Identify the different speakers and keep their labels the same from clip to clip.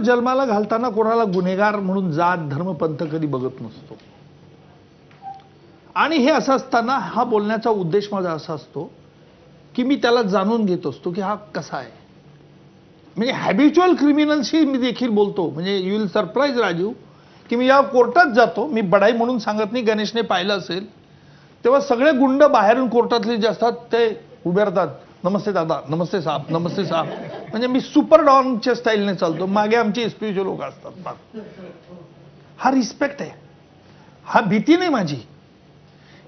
Speaker 1: जन्माला घालताना कोणाला गुन्हेगार म्हणून जात धर्म पंथ कधी बघत नसतो. आणि हे असं असताना हा बोलण्याचा उद्देश माझा असा असतो की मी त्याला जाणून घेत असतो की हा कसा आहे. म्हणजे हॅबिच्युअल क्रिमिनलशी मी देखील बोलतो. म्हणजे यू विल सरप्राईज राजू की मी या कोर्टात जातो. मी बडाई म्हणून सांगत नाही, गणेशने पाहिलं असेल तेव्हा सगळे गुंड बाहेरून कोर्टातले जे असतात ते उभे राहतात, नमस्ते दादा, नमस्ते साहेब, नमस्ते साहेब. म्हणजे मी सुपर डॉनच्या स्टाईलने चालतो, मागे आमचे एसपीचे लोक असतात. हा रिस्पेक्ट आहे, हा भीती नाही माझी.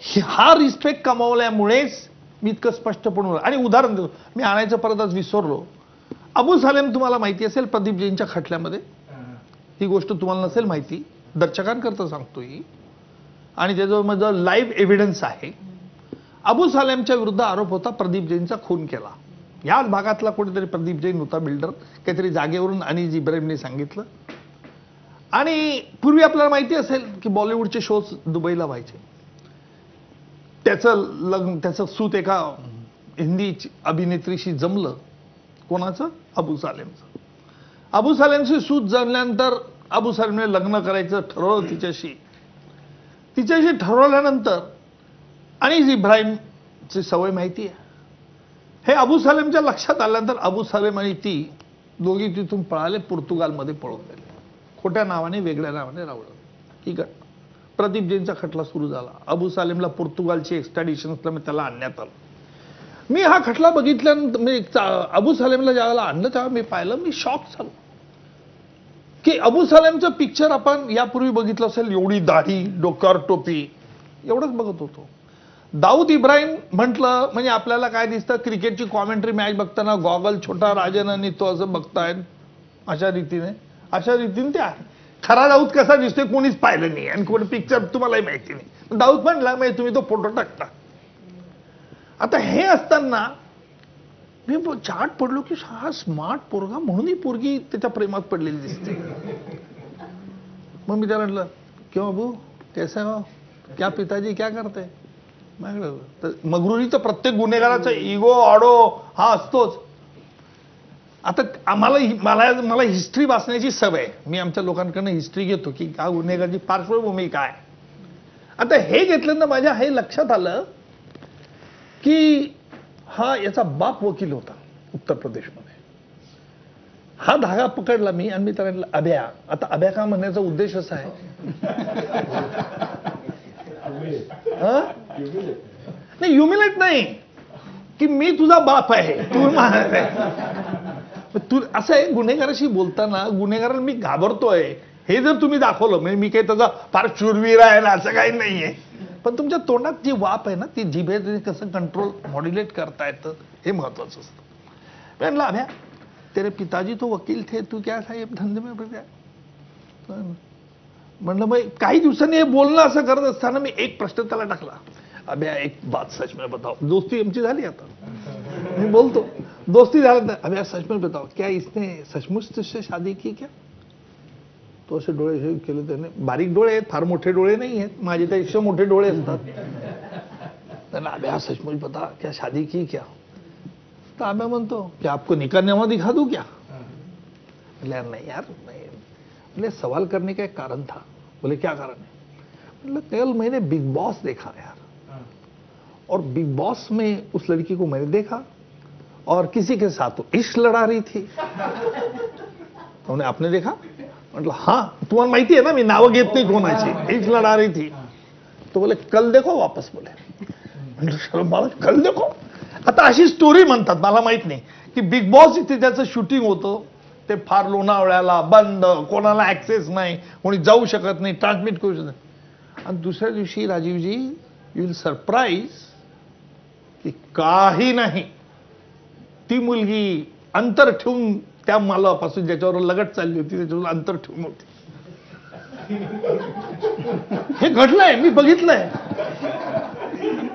Speaker 1: हा रिस्पेक्ट कमावल्यामुळेच मी इतकं स्पष्टपणे. आणि उदाहरण देतो, मी आणायचं परत आज विसरलो. अबू सालेम तुम्हाला माहिती असेल प्रदीप जैनच्या खटल्यामध्ये, ही गोष्ट तुम्हाला नसेल माहिती, दर्शकांकरता सांगतो ही, आणि त्याचं माझं लाईव्ह एव्हिडन्स आहे. अबू सालेमच्या विरुद्ध आरोप होता प्रदीप जैनचा खून केला. याच भागातला कोणीतरी प्रदीप जैन होता, बिल्डर, काहीतरी जागेवरून अनिस इब्राहिमने सांगितलं. आणि पूर्वी आपल्याला माहिती असेल की बॉलिवूडचे शोज दुबईला व्हायचे. त्याचं लग्न, त्याचं सूत एका हिंदी अभिनेत्रीशी जमलं. कोणाचं? अबू सालेमचं. अबू सालेमशी सूत जमल्यानंतर अबू सालेमने लग्न करायचं ठरवलं तिच्याशी. तिच्याशी ठरवल्यानंतर अनिस इब्राहिमची सवय माहिती आहे. हे अबू सालेमच्या लक्षात आल्यानंतर अबू सालेम आणि ती दोघी तिथून पळाले, पोर्तुगालमध्ये पळून गेले. खोट्या नावाने, वेगळ्या नावाने रावलं. ही घटना. प्रदीप जैनचा खटला सुरू झाला. अबू सालेमला पोर्तुगालची एक्स्ट्रॅडिशन असल्यामुळे त्याला आणण्यात आलं. मी हा खटला बघितल्यानंतर मी अबू सालेमला ज्यावेळेला आणलं तेव्हा मी पाहिलं, मी शॉक झालो की अबू सालेमचं पिक्चर आपण यापूर्वी बघितलं असेल, एवढी दाढी, डोक्यावर टोपी, एवढंच बघत होतो. दाऊद इब्राहिम म्हटलं म्हणजे आपल्याला काय दिसतं, क्रिकेटची कॉमेंट्री मॅच बघताना गॉगल छोटा राजन आणि तो असं बघतायत अशा रीतीने ते आहे. खरा दाऊद कसा दिसतोय कोणीच पाहिलं नाही आणि कोणी पिक्चर तुम्हालाही माहिती नाही. दाऊद म्हणला म्हणजे तुम्ही तो फोटो टाकता. आता हे असताना मी चाट पडलो की हा स्मार्ट पोरगा म्हणून ही पोरगी त्याच्या प्रेमात पडलेली दिसते. मग मी त्याला म्हटलं, क्यों अबू कैसा हो, क्या पिताजी क्या करते. तर मगरुरी तर प्रत्येक गुन्हेगाराचा इगो आडो हा असतोच. आता मला हिस्ट्री वाचण्याची सवय. मी आमच्या लोकांकडनं हिस्ट्री घेतो की हा गुन्हेगाराची पार्श्वभूमी काय. आता हे घेतल्यानंतर माझ्या हे लक्षात आलं की हा याचा बाप वकील होता उत्तर प्रदेशमध्ये. हा धागा पकडला मी आणि मी त्याला म्हटलं, अभ्या. आता अभ्या का म्हणण्याचा उद्देश असा आहे, नाही ह्युमिलेट नाही की मी तुझा बाप आहे, तू मानत आहे. तू असं आहे, गुन्हेगाराशी बोलताना गुन्हेगाराला मी घाबरतोय हे जर तुम्ही दाखवलं, म्हणजे मी काही त्याचा फार शूरवीर आहे ना असं काही नाहीये, पण तुमच्या तोंडात जी वाप आहे ना ती जिभेने कसं कंट्रोल मॉड्युलेट करता येतं हे महत्वाचं असतं. म्हणलं, अभ्या तेरे पिताजी तो वकील थे, तू क्या था ये धंदे में बढ़ गया. म्हणलं मग काही दिवसांनी हे बोलणं असं करत असताना मी एक प्रश्न त्याला टाकला, अभ्या एक बात सच में बताओ. दोस्ती आमची झाली. आता मी बोलतो दोस्ती झाली. अभ्या सच में बताओ, क्या इसने सचमुच तुझसे शादी की क्या. तो असे डोळे हे केले त्याने. बारीक डोळे आहेत, फार मोठे डोळे नाही आहेत, माझे त्यापेक्षा मोठे डोळे असतात. त्याला, अभ्या सचमुच बता, क्या शादी की क्या. तर अभ्या म्हणतो की आपको निकालनामा दिखा दूं क्या. नहीं यार नहीं. बोले सवाल करने का एक कारण था. बोले क्या कारण है. मतलब कल मैंने बिग बॉस देखा यार, और बिग बॉस में उस लड़की को मैंने देखा और किसी के साथ तो इश्क लड़ा रही थी. तो उन्हें आपने देखा. मतलब हाँ, तुम्हाला माहिती आहे ना मी नावं घेत नाही कोणाची. इश्क लड़ा रही थी. तो बोले कल देखो वापस. बोले मला कल देखो. आता अशी स्टोरी म्हणतात, मला माहित नाही की बिग बॉस इथे त्याचं शूटिंग होतं. ते फार लोणावळ्याला बंद, कोणाला ऍक्सेस नाही, कोणी जाऊ शकत नाही, ट्रान्समिट करू शकत नाही. आणि दुसऱ्या दिवशी राजीवजी यू विल सरप्राईज की काही नाही, ती मुलगी अंतर ठेवून त्या मालापासून ज्याच्यावर लगट चालली होती त्याच्यावर अंतर ठेवून होती. हे घडलंय, मी बघितलंय.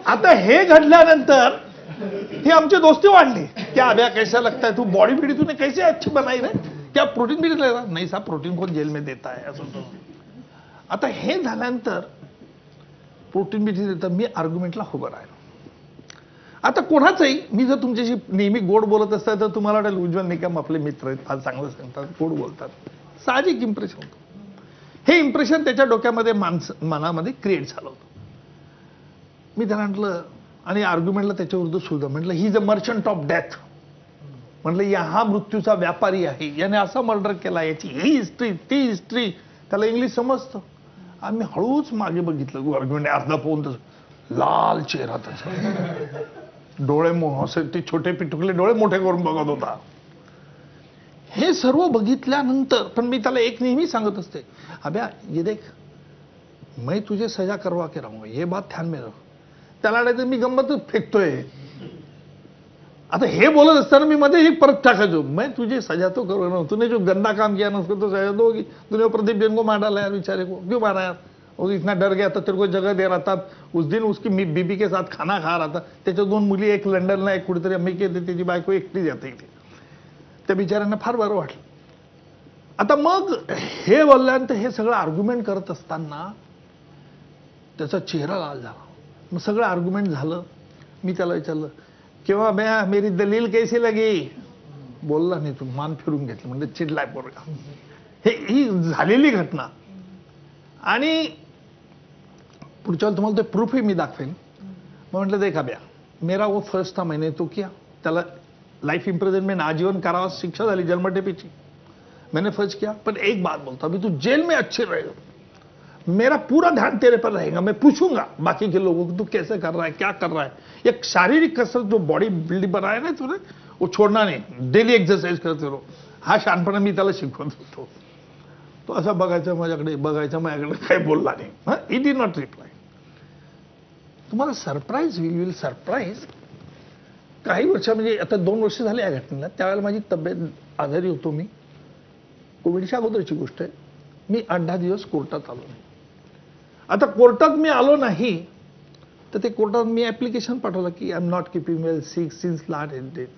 Speaker 1: आता हे घडल्यानंतर ही आमची दोस्ती वाढली. क्या अभ्या कैसा लगता है, तू बॉडी बिडी तूने कैसे अच्छी बनाई रे, क्या प्रोटीन बिडी लेता. नहीं साहब, प्रोटीन कोण जेल में देता है असं. आता हे झाल्यानंतर प्रोटीन बिडी देता मी आर्ग्युमेंटला उभं राहिलो. आता कोणाचंही, मी जर तुमच्याशी नेहमी गोड बोलत असता तर तुम्हाला वाटेल उज्ज्वल निकम आपले मित्र आहेत, फार चांगलं सांगतात, गोड बोलतात. साहजिक इम्प्रेशन होतं. हे इम्प्रेशन त्याच्या डोक्यामध्ये मनामध्ये क्रिएट झालं होतं. मी त्याला म्हटलं आणि आर्ग्युमेंटला त्याच्या विरुद्ध सुद्धा म्हटलं he is a merchant of death. म्हटलं हा मृत्यूचा व्यापारी आहे, याने असा मर्डर केला, याची ही हिस्ट्री ती हिस्ट्री. त्याला इंग्लिश समजतं. आम्ही हळूच मागे बघितलं. आर्ग्युमेंट अर्धा पाऊण तास, लाल चेहरा त्याचा, डोळे असे ते छोटे पिटुकले डोळे मोठे करून बघत होता. हे सर्व बघितल्यानंतर पण मी त्याला एक नेहमी सांगत असते, अभ्या ये देख मैं तुझे सजा करवा के रहूंगा, ये बात ध्यान में रख. त्याला नाही तर मी गंमतच फेकतोय. आता हे बोलत असताना मी मध्ये एक परत टाकायचो, मैं तुझे सजा तो करूंगा ना, तूने जो गंदा काम किया ना उसको तो सजा दो होगी. तूने प्रदीप जैन को मार डाला यार, बेचारे को क्यों मारा यार, वो इतना डर गया था, तेरे को जगह दे रहा था. उस दिन उसकी बीबी के साथ खाना खा रहा था. त्याच्या 2 मुली, एक लंडनला एक कुठेतरी अमेरिकेत, त्याची बायको एकटी जाते इथे. त्या बिचाऱ्यांना फार बरं वाटलं. आता मग हे बोलल्यानंतर हे सगळं आर्ग्युमेंट करत असताना त्याचा चेहरा लाल झाला. मग सगळं आर्ग्युमेंट झालं. मी त्याला विचारलं केव्हा बया मेरी दलील कैसी लगी. बोलला नाही, तू मान फिरून घेतलं. म्हणजे चिडलाय पोरगा. ही झालेली घटना. आणि पुढच्या तुम्हाला ते प्रूफही मी दाखवेन. मग म्हटलं देखा बया मेरा वो फर्स्ट था, मैंने तो किया. त्याला लाइफ इम्प्रिजनमेंट आजीवन कारावास शिक्षा झाली जन्मठेपेची. मैंने फर्ज किया. पर एक बात बोलता, अभी तू जेल में अच्छे रहेगा, मेरा पूरा ध्यान तेरे पर रहेगा. मैं पूछूंगा बाकी के लोगों को तू कैसे कर रहा है, क्या कर रहा है. एक शारीरिक कसरत जो बॉडी बिल्डिंग बनाया ना तूने, वो छोड़ना नहीं, डेली एक्सरसाइज करते रहो. हा शहाणपणा मी त्याला शिकवत होतो. तो असा बघायचा माझ्याकडे, काही बोलला नाही. He did not reply. तुम्हाला सरप्राईज विल सरप्राईज. काही वर्ष म्हणजे आता 2 वर्ष झाले या घटनेला. त्यावेळेला माझी तब्येत आजारी होतो मी. कोविडच्या अगोदरची गोष्ट आहे. मी 8-10 दिवस कोर्टात आलो नाही. आता कोर्टात मी आलो नाही तर ते कोर्टात मी ऍप्लिकेशन पाठवलं की I am not keeping well sick since last date.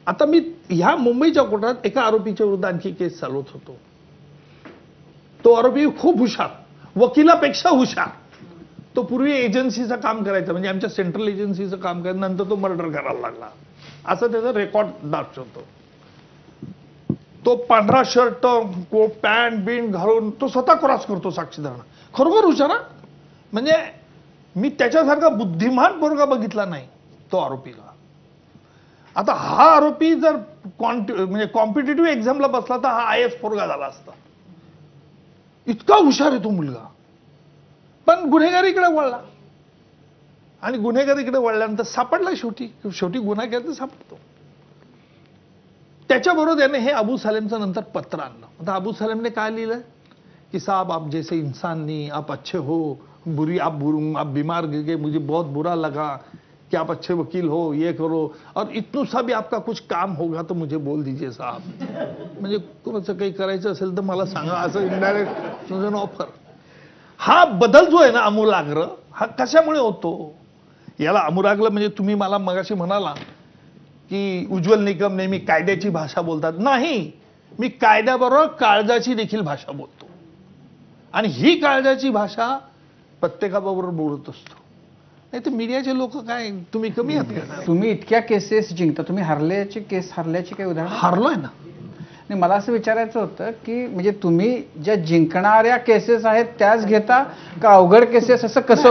Speaker 1: आता मी ह्या मुंबईच्या कोर्टात एका आरोपीच्या विरुद्ध आणखी केस चालवत होतो. तो आरोपी खूप हुशार, वकिलापेक्षा हुशार. तो पूर्वी एजन्सीचं काम करायचा, म्हणजे आमच्या सेंट्रल एजन्सीचं काम करायचं, नंतर तो मर्डर करायला लागला, असं त्याचा रेकॉर्ड दाखवतो. तो पांढरा शर्ट, कोट, पॅन्ट बिंट घालून तो स्वतः क्रॉस करतो साक्षीदारांना. खरोखर हुशार. म्हणजे मी त्याच्यासारखा बुद्धिमान पोरगा बघितला नाही तो आरोपीला. आता हा आरोपी जर म्हणजे कॉम्पिटेटिव्ह एक्झामला बसला तर हा IAS पोरगा झाला असता. इतका हुशार आहे तो मुलगा. पण गुन्हेगारीकडे वळला. आणि गुन्हेगारीकडे वळल्यानंतर सापडला शेवटी गुन्हा केला तर सापडतो. त्याच्याबरोबर त्याने हे अबू सालेमचं नंतर पत्र आणलं. आता अबू सालेमने काय लिहिलं की साहब आप जैसे इंसान नहीं, आप अच्छे हो, आप बीमार गिर गए, मुझे बहुत बुरा लगा कि आप अच्छे वकील हो, ये करो, और इतना सा भी आपका कुछ काम होगा तो मुझे बोल दीजिए साहब. म्हणजे कोणाचं काही करायचं असेल तर मला सांगा, असं इनडायरेक्ट ऑफर. हा बदल जो आहे ना आमूलाग्र, हा कशामुळे होतो. याला आमूलाग्र म्हणजे तुम्ही मला मगाशी म्हणाला की उज्ज्वल निकम नेहमी कायद्याची भाषा बोलतात. नाही, मी कायद्याबरोबर काळजाची देखील भाषा बोलतो. आणि ही काळजाची भाषा प्रत्येकाबरोबर बोलत असतो. नाही तर मीडियाचे लोक काय तुम्ही कमी आहात का.
Speaker 2: तुम्ही इतक्या केसेस जिंकता, तुम्ही हरल्याची काही उदाहरण.
Speaker 1: हारलोय ना.
Speaker 2: नाही, मला असं विचारायचं होतं की म्हणजे तुम्ही ज्या जिंकणाऱ्या केसेस आहेत त्याच घेता का अवघड केसेस, असं कसं